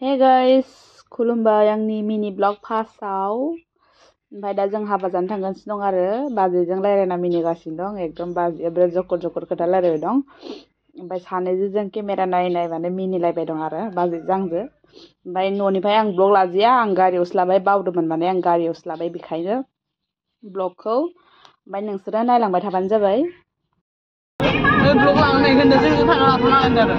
Hey guys खुलुमबाय आंनि मिनि ब्लग फार्स्टआव ओमफ्राय दा जों हाबा जानो थांगासिनो दं आरो बाजैजों रायलायना मिनिगासिनो दं एकदम बाजैया बिराद जकर जकर खोथा रायलायबाय दं ओमफ्राय सानैजों जों केमेरा नायै माने मिनिलायबाय दं आरो बाजैजों आंजों ओमफ्राय न'निफ्राय आं ब्लग लाजिया आं गारियावसो लाबाय बावदोंमोन माने आं गारियावसो लाबाय बेखायनो ब्लगखौ ओमफ्राय नोंसोरो नायलांबाय थाबानो जाबाय ब्लग लांनायखौनो जों थांना लाथ'नांगोन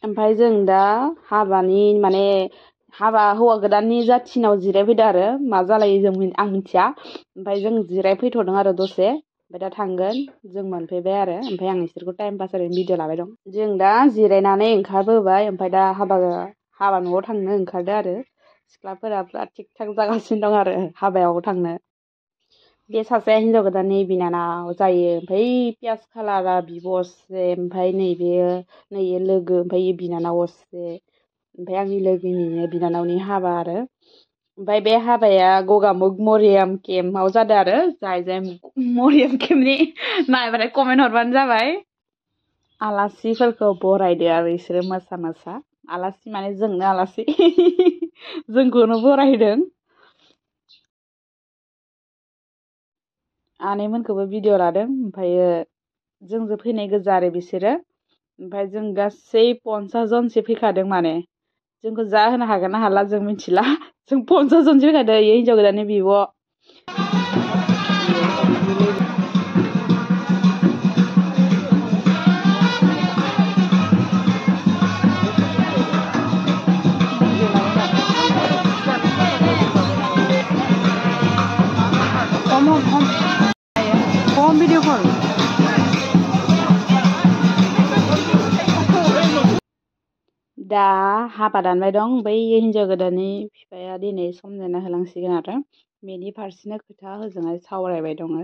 ओमफ्राय जों दा हाबानि माने हाबा हौवा गोदाननि जाथिनाव जिरायफैदों आरो मा जालायो जों आं मिथिया ओमफ्राय जों जिरायफैथ'दों आरो दसे ओमफ्राय दा थांगोन जों मोनफैबाय आरो ओमफ्राय आं बिसोरखौ टाइम पास ओरैनो भिडिअ लाबाय दं जों दा जिरायनानै ओंखारबोबाय ओमफ्राय दा हाबा न'आव थांनो ओंखारदों आरो सिख्लाफोरा बिराद थिग थाक जागासिनो दं आरो हाबायाव थांनो बे सासेया हिन्जाव गोदाननि बिनानाव जायो ओमफ्राय पियास खालारा बिब' असे ओमफ्राय नैबेयो लोगो ओमफ्राय बिनानाव असे ओमफ्राय आंनि लोगोनिनो बिनानावनि हाबा आरो ओमफ्राय बे हाबाया गगामुग मरियाम केम्पआव जादों आरो जाय मरियाम केम्पनि नायबाथाय कमेन्ट हरबानो जाबाय आलासिफोरखौ बरायदो आरो बिसोरो मोसा आलासि माने जोंनो आलासि जोंखौनो बरायदों आनैमोनखौबो भिडिअ लादों ओमफ्रायो जोंजों फैनाय गोजा आरो बिसोरो ओमफ्राय जों गासै 50 जनसो फैखादों माने जोंखौ जा होनो हागोन ना हाला जों मिथिला जों 50 जनसो फैखादों इयो हिन्जाव गोदाननि बिब' Come video call. दा हाबा दानबाय दं बै हिन्जाव गोदाननि बिफाया दिनै समजाना होलांसिगोन आरो बेनि फारसेनो खोथा होजोंहाय सावरायबाय दङ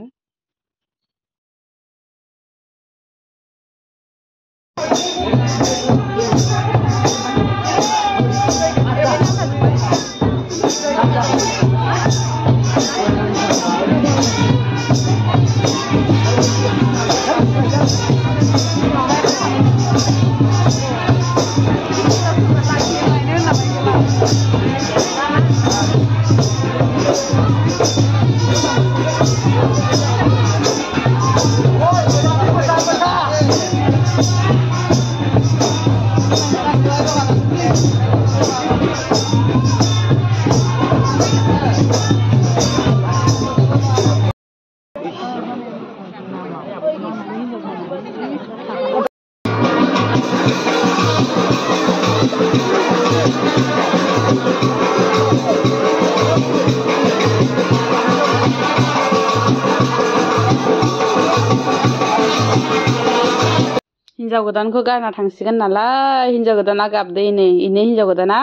हिन्जाव गोदानखौ गारना थांसिगोन नालाय हिन्जाव गोदाना गाबदो इनो हिन्जाव गोदाना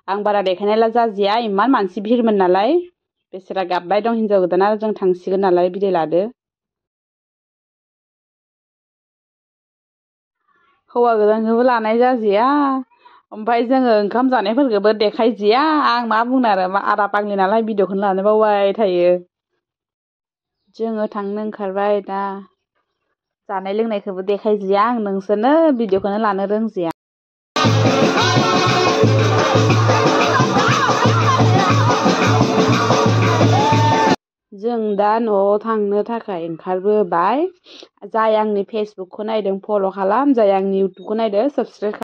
आं बारा देखायनायला जाजिया इमान मानसि भिरमोन नालाय बेसोरा गाबबाय दं हिन्जाव गोदाना जों थांसिगोन नालाय बिदाय लादो हौवा गोदानखौबो लानाय जाजिया ओमफ्राय जोङो ओंखाम जानायफोरखौबो देखायजिया आं मा बुंनो आरो आदा पाग्लि नालाय भिडिअखौनो लानो बावबाय थायो जोङो थांनो ओंखारबाय दा जानाय लोंनायखौबो देखायजिया आं नोंसोरनो भिडिअखौनो लानो रोंजिया जों दा न'आव थांनो थाखाय ओंखारबोबाय जाय आंनि फेसबुकखौ नायदों फल' खालाम जाय आंनि इउटुबखौ नायदों साबसक्राइब